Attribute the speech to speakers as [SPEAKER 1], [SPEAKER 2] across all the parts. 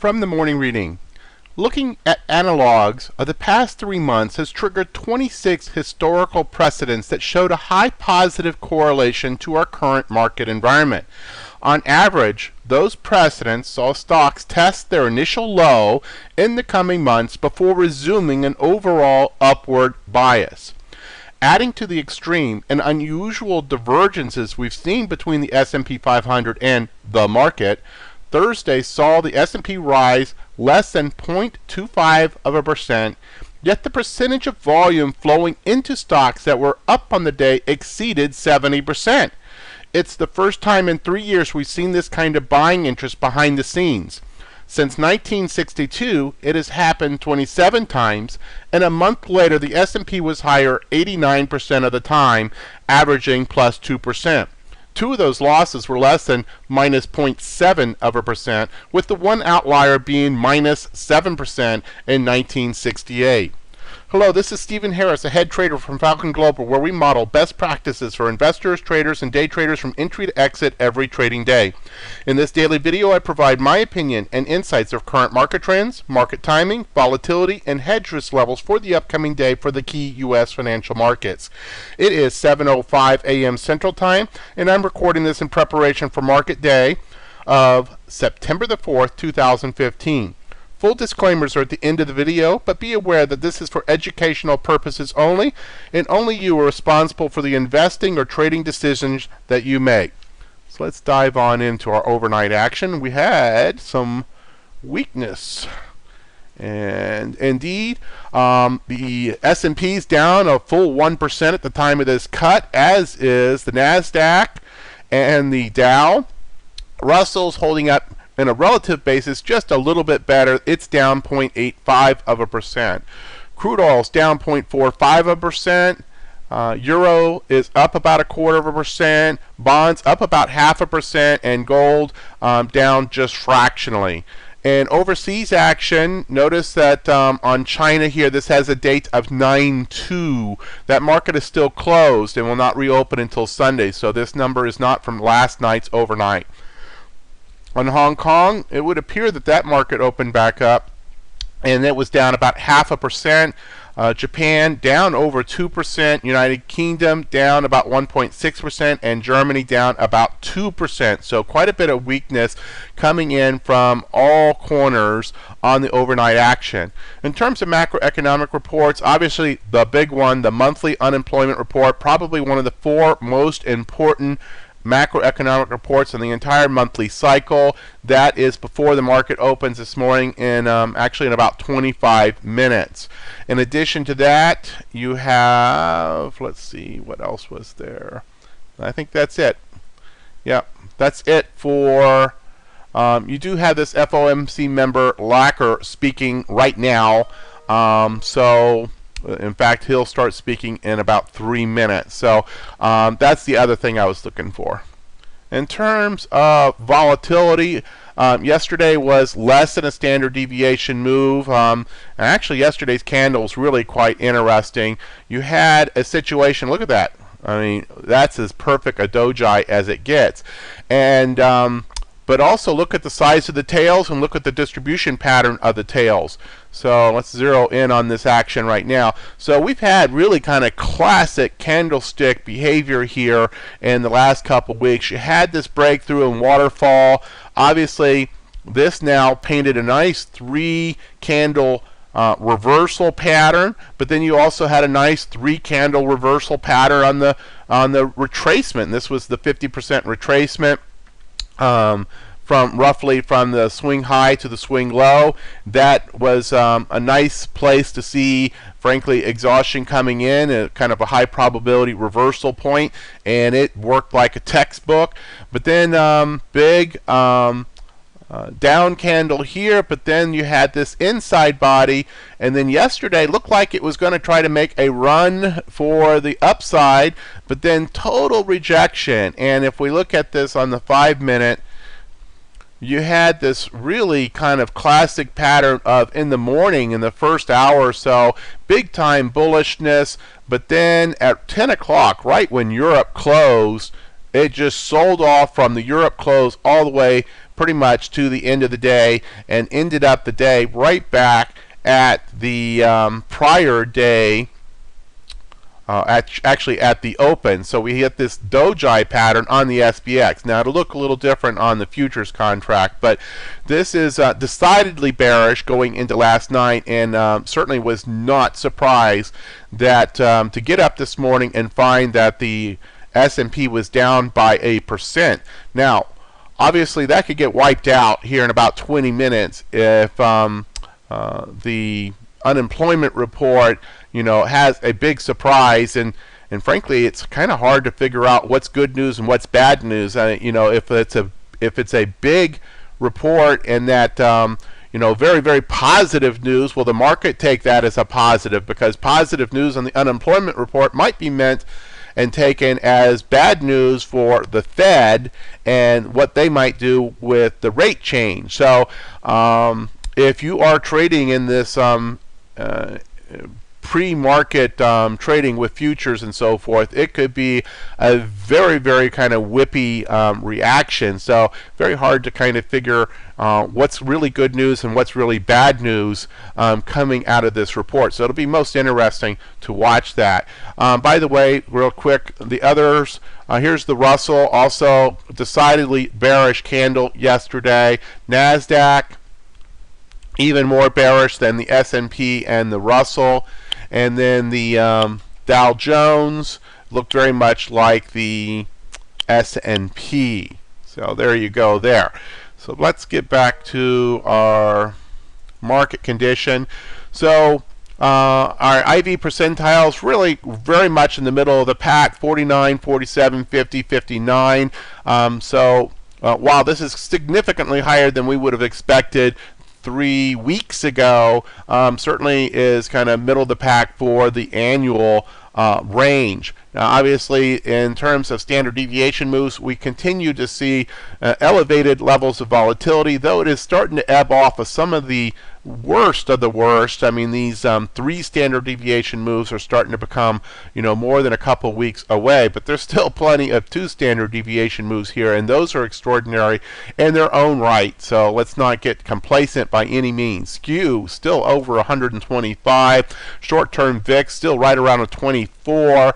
[SPEAKER 1] From the morning reading. Looking at analogs of the past 3 months has triggered 26 historical precedents that showed a high positive correlation to our current market environment. On average, those precedents saw stocks test their initial low in the coming months before resuming an overall upward bias. Adding to the extreme and unusual divergences we've seen between the S&P 500 and the market, Thursday saw the S&P rise less than 0.25%, yet the percentage of volume flowing into stocks that were up on the day exceeded 70%. It's the first time in 3 years we've seen this kind of buying interest behind the scenes. Since 1962, it has happened 27 times, and a month later the S&P was higher 89% of the time, averaging plus 2%. Two of those losses were less than minus 0.7%, with the one outlier being minus 7% in 1968. Hello, this is Stephen Harris, a head trader from Falcon Global, where we model best practices for investors, traders, and day traders from entry to exit every trading day. In this daily video, I provide my opinion and insights of current market trends, market timing, volatility, and hedge risk levels for the upcoming day for the key U.S. financial markets. It is 7:05 a.m. Central Time, and I'm recording this in preparation for market day of September the 4th, 2015. Full disclaimers are at the end of the video, but be aware that this is for educational purposes only, and only you are responsible for the investing or trading decisions that you make. So let's dive on into our overnight action. We had some weakness. And indeed, the S&P is down a full 1% at the time of this cut, as is the NASDAQ and the Dow. Russell's holding up in a relative basis just a little bit better. It's down 0.85%. Crude oil's down 0.45%. Euro is up about 0.25%. Bonds up about 0.5%, and gold down just fractionally. And overseas action, notice that on China here, this has a date of 9/2. That market is still closed and will not reopen until Sunday, so this number is not from last night's overnight. On Hong Kong, it would appear that that market opened back up, and it was down about 0.5%. Japan down over 2%, United Kingdom down about 1.6%, and Germany down about 2%. So quite a bit of weakness coming in from all corners on the overnight action. In terms of macroeconomic reports, obviously the big one, the monthly unemployment report, probably one of the 4 most important macroeconomic reports in the entire monthly cycle. That is before the market opens this morning in actually in about 25 minutes. In addition to that, you have, let's see, what else was there? I think that's it. Yep, that's it for, you do have this FOMC member Lacker speaking right now. In fact, he'll start speaking in about 3 minutes. So that's the other thing I was looking for. In terms of volatility, yesterday was less than a standard deviation move. And actually, yesterday's candle was really quite interesting. You had a situation, look at that. I mean, that's as perfect a doji as it gets. And but also look at the size of the tails and look at the distribution pattern of the tails. So let's zero in on this action right now. So we've had really kind of classic candlestick behavior here in the last couple weeks. You had this breakthrough and waterfall. Obviously, this now painted a nice 3-candle reversal pattern, but then you also had a nice 3-candle reversal pattern on the retracement. This was the 50% retracement. From roughly from the swing high to the swing low. That was a nice place to see, frankly, exhaustion coming in, a kind of a high probability reversal point, and it worked like a textbook. But then big down candle here, but then you had this inside body, and then yesterday looked like it was going to try to make a run for the upside, but then total rejection. And if we look at this on the 5-minute, you had this really kind of classic pattern of in the morning, in the first hour or so, big time bullishness, but then at 10 o'clock, right when Europe closed, it just sold off from the Europe close all the way pretty much to the end of the day and ended up the day right back at the prior day, actually at the open. So we hit this doji pattern on the SPX. Now it'll look a little different on the futures contract, but this is decidedly bearish going into last night, and certainly was not surprised that to get up this morning and find that the S&P was down by 1%. Now obviously that could get wiped out here in about 20 minutes if the unemployment report, has a big surprise, and frankly, it's kind of hard to figure out what's good news and what's bad news. If it's a big report and that very, very positive news, well, the market take that as a positive, because positive news on the unemployment report might be meant and taken as bad news for the Fed and what they might do with the rate change. So if you are trading in this pre-market trading with futures and so forth, it could be a very, very kind of whippy reaction. So very hard to kind of figure what's really good news and what's really bad news coming out of this report. So it'll be most interesting to watch that. By the way, real quick, the others, here's the Russell, also decidedly bearish candle yesterday. NASDAQ, even more bearish than the S&P and the Russell. And then the Dow Jones looked very much like the S&P. So there you go there. So let's get back to our market condition. So our IV percentiles really very much in the middle of the pack, 49, 47, 50, 59. While this is significantly higher than we would have expected 3 weeks ago, certainly is kind of middle of the pack for the annual range. Now obviously in terms of standard deviation moves, we continue to see elevated levels of volatility, though it is starting to ebb off of some of the worst of the worst. I mean, these 3 standard deviation moves are starting to become more than a couple weeks away, but there's still plenty of 2 standard deviation moves here, and those are extraordinary in their own right. So let's not get complacent by any means. Skew still over 125, short-term VIX still right around a 24.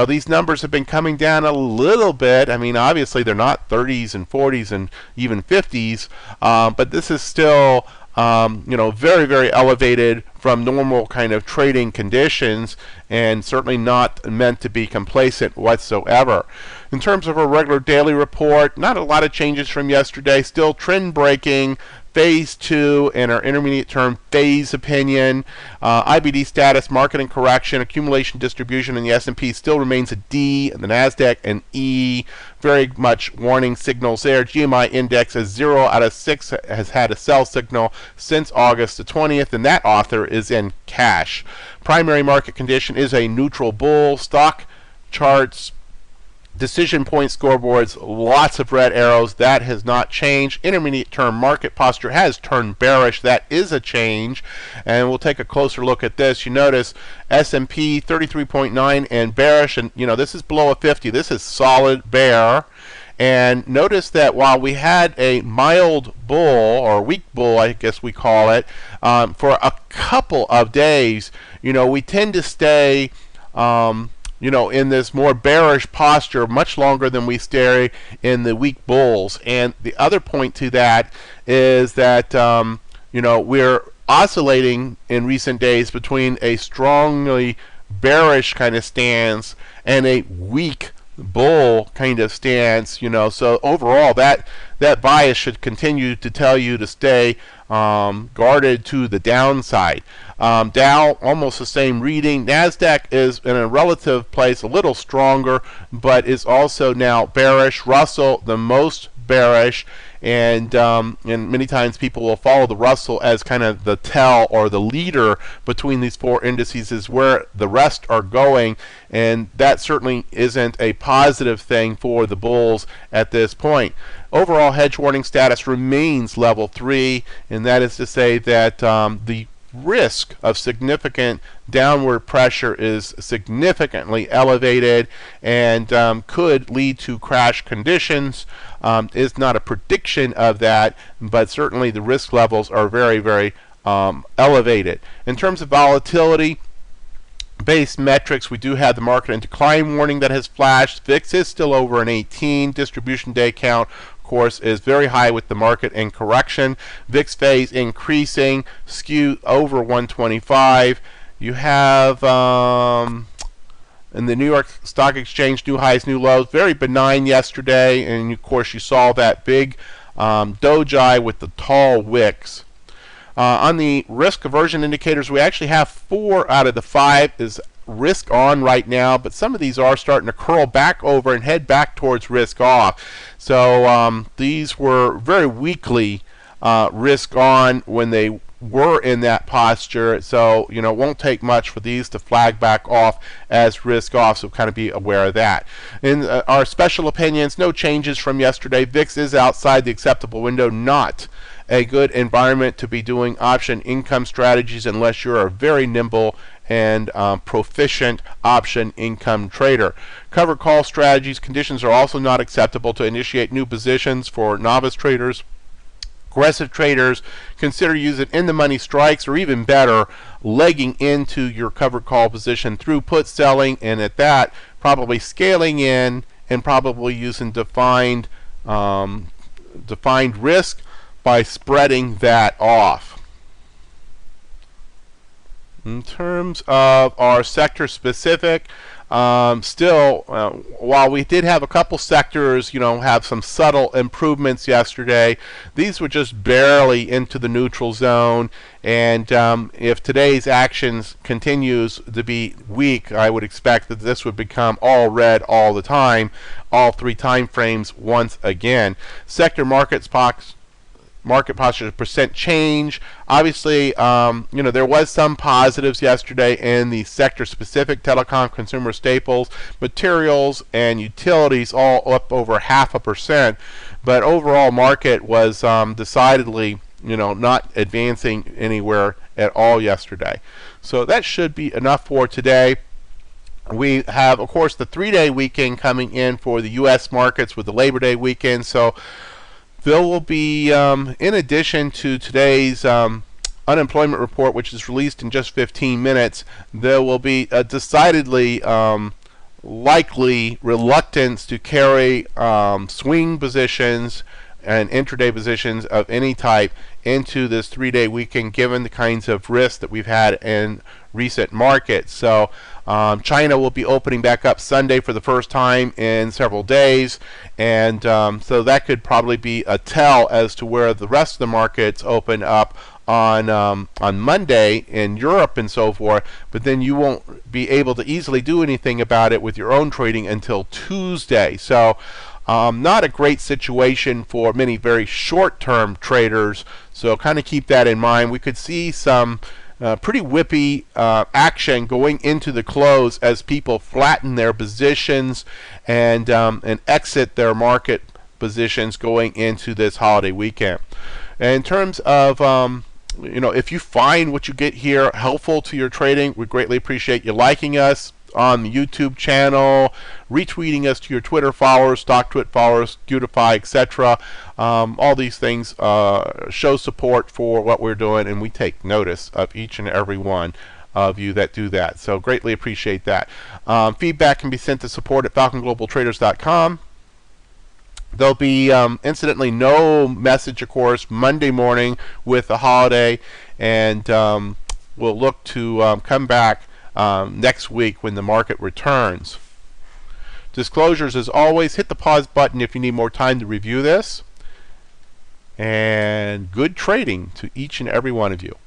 [SPEAKER 1] These numbers have been coming down a little bit. I mean, obviously they're not 30s and 40s and even 50s, but this is still very, very elevated from normal kind of trading conditions, and certainly not meant to be complacent whatsoever. In terms of a regular daily report, not a lot of changes from yesterday. Still trend breaking, phase 2, and our intermediate term phase opinion. IBD status, market and correction, accumulation distribution in the S&P still remains a D, and the NASDAQ an E. Very much warning signals there. GMI index is 0 out of 6, has had a sell signal since August the 20th, and that author is in cash. Primary market condition is a neutral bull. Stock charts, decision point scoreboards, lots of red arrows. That has not changed. Intermediate term market posture has turned bearish. That is a change, and we'll take a closer look at this. You notice S&P 33.9 and bearish, and this is below a 50. This is solid bear. And notice that while we had a mild bull, or weak bull I guess we call it, for a couple of days, we tend to stay in this more bearish posture much longer than we stay in the weak bulls. And the other point to that is that we're oscillating in recent days between a strongly bearish kind of stance and a weak bull kind of stance. So overall that bias should continue to tell you to stay guarded to the downside. Dow almost the same reading. NASDAQ is in a relative place, a little stronger, but is also now bearish. Russell the most bearish, and many times people will follow the Russell as kind of the tell or the leader between these 4 indices is where the rest are going, and that certainly isn't a positive thing for the bulls at this point. Overall hedge warning status remains level 3, and that is to say that the risk of significant downward pressure is significantly elevated and could lead to crash conditions. Is not a prediction of that, but certainly the risk levels are very, very elevated. In terms of volatility based metrics, we do have the market in decline warning that has flashed. VIX is still over an 18. Distribution day count, of course, is very high with the market in correction. VIX phase increasing, skew over 125. You have in the New York Stock Exchange, new highs, new lows, very benign yesterday, and of course you saw that big doji with the tall wicks. On the risk aversion indicators, we actually have 4 out of the 5 is risk on right now, but some of these are starting to curl back over and head back towards risk off. So these were very weakly risk on when they were in that posture, so it won't take much for these to flag back off as risk off, so kind of be aware of that. In our special opinions, no changes from yesterday. VIX is outside the acceptable window, not a good environment to be doing option income strategies unless you're a very nimble and proficient option income trader. Covered call strategies, conditions are also not acceptable to initiate new positions for novice traders. Aggressive traders, consider using in-the-money strikes, or even better, legging into your covered call position through put selling, and at that, probably scaling in and probably using defined risk by spreading that off. In terms of our sector specific, still, while we did have a couple sectors, have some subtle improvements yesterday, these were just barely into the neutral zone. And if today's actions continues to be weak, I would expect that this would become all red all the time, all 3 time frames once again. Sector market posture percent change. Obviously, there was some positives yesterday in the sector specific: telecom, consumer staples, materials, and utilities, all up over 0.5%. But overall market was decidedly not advancing anywhere at all yesterday. So that should be enough for today. We have, of course, the 3-day weekend coming in for the U.S. markets with the Labor Day weekend. So there will be, in addition to today's unemployment report, which is released in just 15 minutes, there will be a decidedly likely reluctance to carry swing positions and intraday positions of any type into this 3-day weekend, given the kinds of risks that we've had in recent markets. So China will be opening back up Sunday for the first time in several days, and so that could probably be a tell as to where the rest of the markets open up on Monday in Europe and so forth. But then you won't be able to easily do anything about it with your own trading until Tuesday. So not a great situation for many very short-term traders. So kind of keep that in mind. We could see some pretty whippy action going into the close as people flatten their positions and exit their market positions going into this holiday weekend. And in terms of if you find what you get here helpful to your trading, we greatly appreciate you liking us on the YouTube channel, retweeting us to your Twitter followers, StockTwit followers, Beautify, etc. All these things show support for what we're doing, and we take notice of each and every one of you that do that. So greatly appreciate that. Feedback can be sent to support@falconglobaltraders.com. There'll be incidentally no message, of course, Monday morning with the holiday, and we'll look to come back next week when the market returns. Disclosures, as always, hit the pause button if you need more time to review this. And good trading to each and every one of you.